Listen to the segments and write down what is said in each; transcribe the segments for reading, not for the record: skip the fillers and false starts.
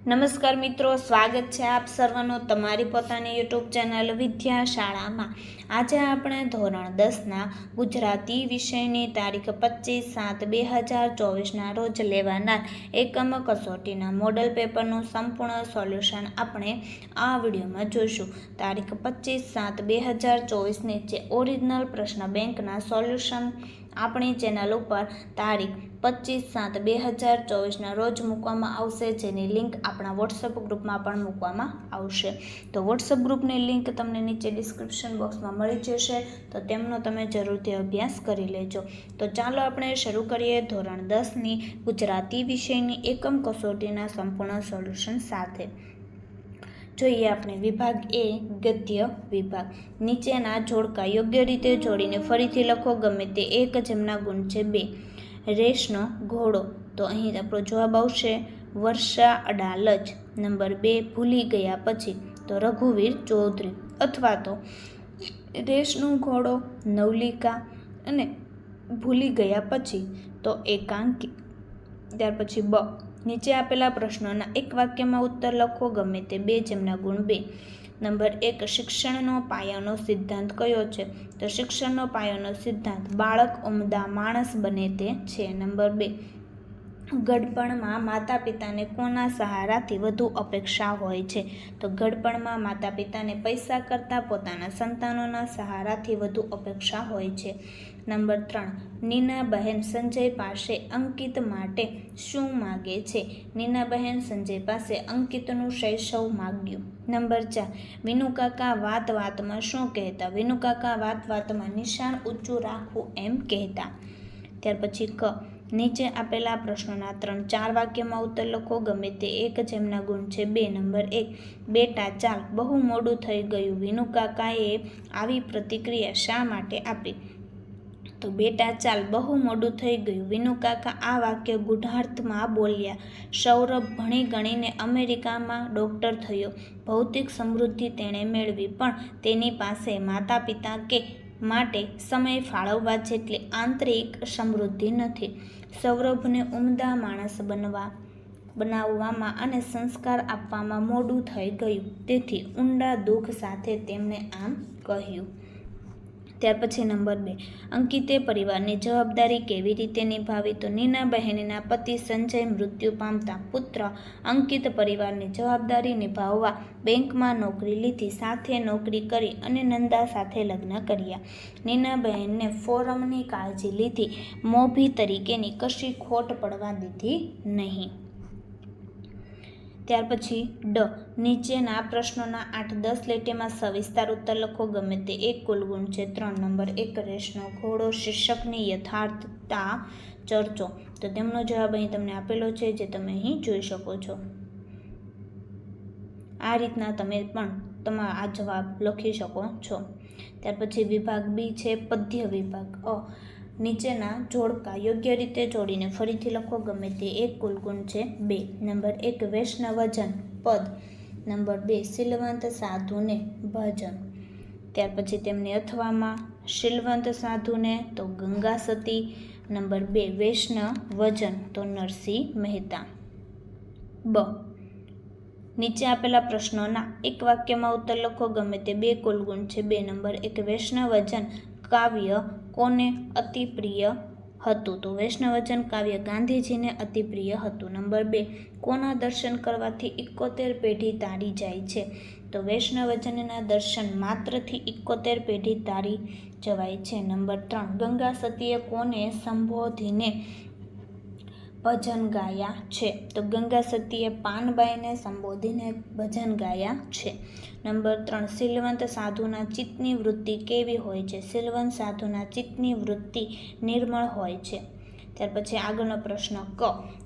નમસ્કાર મિત્રો, સ્વાગત છે આપ સર્વનું તમારી પોતાની યુટ્યુબ ચેનલ વિદ્યાશાળામાં। આજે આપણે ધોરણ 10ના ગુજરાતી વિષયની તારીખ 25/7/2024ના રોજ લેવાનાર એકમ કસોટીના મોડલ પેપરનું સંપૂર્ણ સોલ્યુશન આપણે આ વિડીયોમાં જોઈશું। તારીખ 25/7/2024ની જે ઓરિજિનલ પ્રશ્ન બેંકના સોલ્યુશન આપણી ચેનલ ઉપર તારીખ 25/7/2024ના રોજ મૂકવામાં આવશે, જેની લિંક આપણા વોટ્સઅપ ગ્રુપમાં પણ મૂકવામાં આવશે। તો વોટ્સઅપ ગ્રુપની લિંક તમને નીચે ડિસ્ક્રિપ્શન બોક્સમાં મળી જશે, તો તેમનો તમે જરૂરથી અભ્યાસ કરી લેજો। તો ચાલો આપણે શરૂ કરીએ ધોરણ 10ની ગુજરાતી વિષયની એકમ કસોટીના સંપૂર્ણ સોલ્યુશન સાથે। જોઈએ આપણે વિભાગ એ ગદ્ય વિભાગ। નીચેના જોડકા યોગ્ય રીતે જોડીને ફરીથી લખો, ગમે તે એક, જેમના ગુણ છે 2। રેસનો ઘોડો, તો અહીં આપણો જવાબ આવશે વર્ષા અડાલજ। નંબર 2, ભૂલી ગયા પછી, તો રઘુવીર ચૌધરી, અથવા તો રેસનો ઘોડો નવલિકા અને ભૂલી ગયા પછી તો એકાંકી। ત્યાર પછી બ, નીચે આપેલા પ્રશ્નોના એક વાક્યમાં ઉત્તર લખો, ગમે તે 2, જેમના ગુણ 2। નંબર 1, શિક્ષણનો પાયાનો સિદ્ધાંત કયો છે? તો શિક્ષણનો પાયાનો સિદ્ધાંત બાળક ઉમદા માણસ બને તે છે। નંબર 2, ગડપણમાં માતા પિતાને કોના સહારાથી વધુ અપેક્ષા હોય છે? તો ગડપણમાં માતા પિતાને પૈસા કરતાં પોતાના સંતાનોના સહારાથી વધુ અપેક્ષા હોય છે। નંબર 3, નીનાબહેન સંજય પાસે અંકિત માટે શું માગે છે? નીનાબહેન સંજય પાસે અંકિતનું શૈશવ માગ્યું। નંબર 4, વિનુકાકા વાત વાતમાં શું કહેતા? વિનુકાકા વાત વાતમાં નિશાન ઊંચું રાખવું એમ કહેતા। ત્યાર પછી ક, નીચે આપેલા પ્રશ્નોના 3-4 વાક્યમાં ઉત્તર લખો, ગમે તે એક, જેમના ગુણ છે 2। નંબર 1, બેટા ચાલ, બહુ મોડું થઈ ગયું, વિનુકાકાએ આવી પ્રતિક્રિયા શા માટે આપી? તો બેટા ચાલ, બહુ મોડું થઈ ગયું, વિનુકાકા આ વાક્ય ગૂઢાર્થમાં બોલ્યા। સૌરભ ભણી ગણીને અમેરિકામાં ડૉક્ટર થયો, ભૌતિક સમૃદ્ધિ તેણે મેળવી, પણ તેની પાસે માતા પિતા કે માટે સમય ફાળવવા જેટલી આંતરિક સમૃદ્ધિ નથી। સૌરભને ઉમદા માણસ બનાવવામાં અને સંસ્કાર આપવામાં મોડું થઈ ગયું, તેથી ઊંડા દુઃખ સાથે તેમણે આમ કહ્યું। ત્યાર પછી નંબર 2, અંકિતે પરિવારની જવાબદારી કેવી રીતે નિભાવી? તો નીનાબહેનના પતિ સંજય મૃત્યુ પામતા પુત્ર અંકિત પરિવારની જવાબદારી નિભાવવા બેંકમાં નોકરી લીધી, સાથે નોકરી કરી અને નંદા સાથે લગ્ન કર્યા। નીનાબહેનને ફોરમની કાળજી લીધી, મોભી તરીકેની કશી ખોટ પડવા દીધી નહીં। ત્યાર પછી ડ, નીચેના પ્રશ્નોના 8-10 લીટીમાં સવિસ્તાર ઉત્તર લખો, ગમે તે એક, કુલ ગુણ છે 3। નંબર 1, રેસનો ઘોડો શીર્ષકની યથાર્થતા ચર્ચો, તો તેમનો જવાબ અહીં તમને આપેલો છે, જે તમે અહીં જોઈ શકો છો। આ રીતના તમે પણ તમારા આ જવાબ લખી શકો છો। ત્યાર પછી વિભાગ બી છે પદ્ય વિભાગ। અ, નીચેના જોડકા યોગ્ય રીતે જોડીને ફરીથી લખો, ગમે તે એક, કુલ ગુણ છે 2। નંબર 1, વૈષ્ણવજન પદ। નંબર 2, શીલવંત સાધુને ભજન। ત્યાર પછી તેમની અથવામાં શીલવંત સાધુને તો ગંગા સતી। નંબર 2, વૈષ્ણવજન તો નરસિંહ મહેતા। બ, નીચે આપેલા પ્રશ્નોના એક વાક્યમાં ઉત્તર લખો, ગમે તે 2, કુલ ગુણ છે 2। નંબર 1, વૈષ્ણવજન કાવ્ય કોને અતિ પ્રિય હતું? તો વૈષ્ણવજન કાવ્ય ગાંધીજીને અતિ પ્રિય હતું। નંબર 2, કોના દર્શન કરવાથી 71 પેઢી તારી જાય છે? તો વૈષ્ણવજનના દર્શન માત્રથી 71 પેઢી તારી જવાય છે। નંબર 3, ગંગા સતીએ કોને સંબોધીને ભજન ગાયા છે? તો ગંગા સતીએ પાનબાઈને સંબોધીને ભજન ગાયા છે। નંબર 3, શીલવંત સાધુના ચિત્તની વૃત્તિ કેવી હોય છે? શીલવંત સાધુના ચિત્તની વૃત્તિ નિર્મળ હોય છે। ત્યાર પછી આગળનો પ્રશ્ન ક,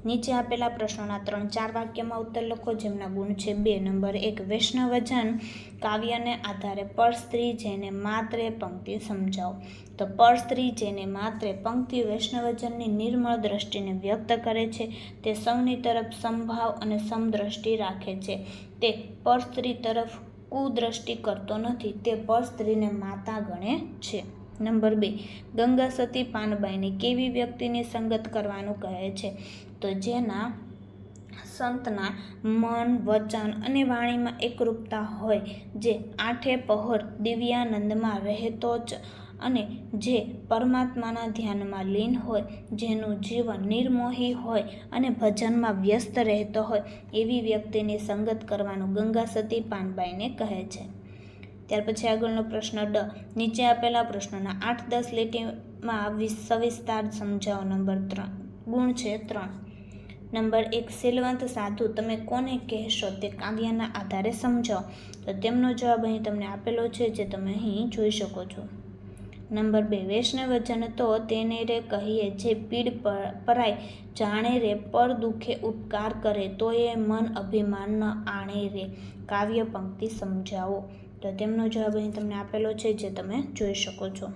નીચે આપેલા પ્રશ્નોના 3-4 વાક્યમાં ઉત્તર લખો, જેમના ગુણ છે 2। નંબર 1, વૈષ્ણવજન કાવ્યને આધારે પર સ્ત્રી જેને માત્રે પંક્તિ સમજાવો, તો પર સ્ત્રી જેને માત્રે પંક્તિ વૈષ્ણવજનની નિર્મળ દ્રષ્ટિને વ્યક્ત કરે છે, તે સૌની તરફ સમભાવ અને સમદ્રષ્ટિ રાખે છે, તે પર સ્ત્રી તરફ કુદ્રષ્ટિ કરતો નથી, તે પર સ્ત્રીને માતા ગણે છે। નંબર 2, ગંગા સતી પાનબાઈને કેવી વ્યક્તિની સંગત કરવાનું કહે છે? તો જેના સંતના મન, વચન અને વાણીમાં એકરૂપતા હોય, જે આઠે પહોર દિવ્યાનંદમાં રહેતો જ અને જે પરમાત્માના ધ્યાનમાં લીન હોય, જેનું જીવન નિર્મોહી હોય અને ભજનમાં વ્યસ્ત રહેતો હોય, એવી વ્યક્તિની સંગત કરવાનું ગંગા સતી પાનબાઈને કહે છે. ત્યાર પછી આગળનો પ્રશ્ન ડ. નીચે આપેલા પ્રશ્નોના 8-10 લીટીમાં સવિસ્તાર સમજાવો. નંબર 3 ગુણ છે 3. નંબર 1 શીલવંત સાધુ તમે કોને કહેશો તે કાવ્યના આધારે સમજાવો. તો તેમનો જવાબ અહીં તમને આપેલો છે, જે તમે અહીં જોઈ શકો છો. નંબર 2 વૈષ્ણવજન તો તેને રે કહીએ, જે પીડ પરાય જાણે રે, પર દુખે ઉપકાર કરે, તો એ મન અભિમાન ન આણે રે. કાવ્ય પંક્તિ સમજાવો. તો તેમનો જવાબ અહીં તમને આપેલો છે, જે તમે જોઈ શકો છો.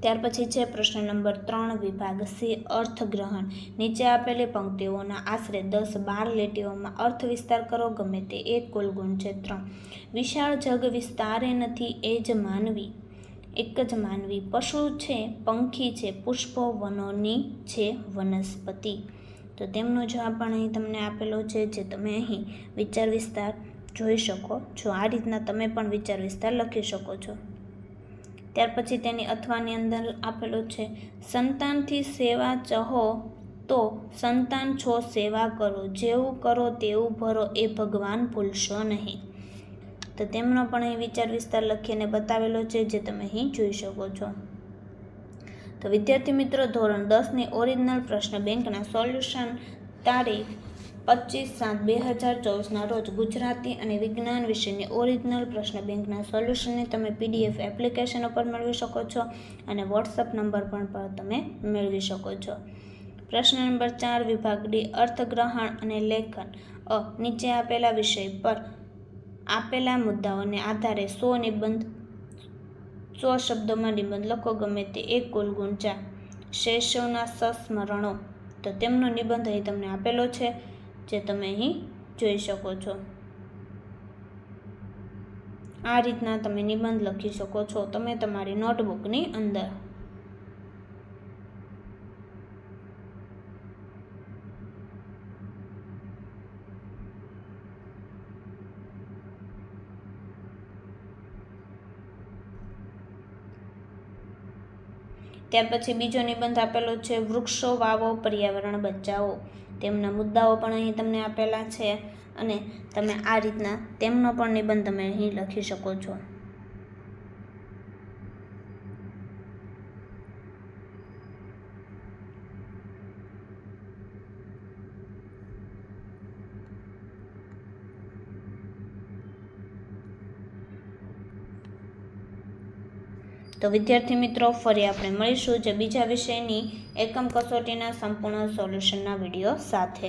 ત્યાર પછી છે પ્રશ્ન નંબર 3 વિભાગ સી અર્થગ્રહણ. નીચે આપેલી પંક્તિઓના આશરે 10-12 લીટીઓમાં અર્થ વિસ્તાર કરો, ગમે તે એક. કુલ ગુણ છે 3. વિશાળ જગ વિસ્તારે નથી, એ જ માનવી, એક જ માનવી. પશુ છે, પંખી છે, પુષ્પો વનોની છે વનસ્પતિ. તો તેમનો જવાબ પણ અહીં તમને આપેલો છે, જે તમે અહીં વિચાર વિસ્તાર જોઈ શકો છો. આ રીતના તમે પણ વિચાર વિસ્તાર લખી શકો છો. ત્યાર પછી તેની અથવાની અંદર આપેલો છે, સંતાનથી સેવા ચહો તો સંતાન છો સેવા કરો, જેવું કરો તેવું ભરો, એ ભગવાન ભૂલશો નહીં. તો તેમનો પણ અહીં વિચાર વિસ્તાર લખીને બતાવેલો છે, જે તમે અહીં જોઈ શકો છો. તો વિદ્યાર્થી મિત્રો, ધોરણ 10ની ઓરિજિનલ પ્રશ્ન બેંકના સોલ્યુશન તારીખ 25/7/2024ના રોજ ગુજરાતી અને વિજ્ઞાન વિષયની ઓરિજિનલ પ્રશ્ન બેંકના સોલ્યુશનને તમે PDF એપ્લિકેશન ઉપર મેળવી શકો છો અને WhatsApp નંબર પર તમે મેળવી શકો છો. પ્રશ્ન નંબર 4 વિભાગ ડી અર્થગ્રહણ અને લેખન. નીચે આપેલા વિષય પર આપેલા મુદ્દાઓને આધારે 100 શબ્દોમાં નિબંધ લખો, ગમે તે એક. કુલ ગુણ 4. શૈશવના સંસ્મરણો. તો તેમનો નિબંધ અહીં તમને આપેલો છે, જે તમે અહીં જોઈ શકો છો. આ રીતના તમે નિબંધ લખી શકો છો તમે તમારી નોટબુકની અંદર. ત્યાર પછી બીજો નિબંધ આપેલો છે, વૃક્ષો વાવો, પર્યાવરણ બચાવો. તેમના મુદ્દાઓ પણ અહીં તમને આપેલા છે અને તમે આ રીતના તેમનો પણ નિબંધ તમે અહીં લખી શકો છો. તો વિદ્યાર્થી મિત્રો, ફરી આપણે મળીશું જે બીજા વિષયની એકમ કસોટીના સંપૂર્ણ સોલ્યુશનના વિડીયો સાથે.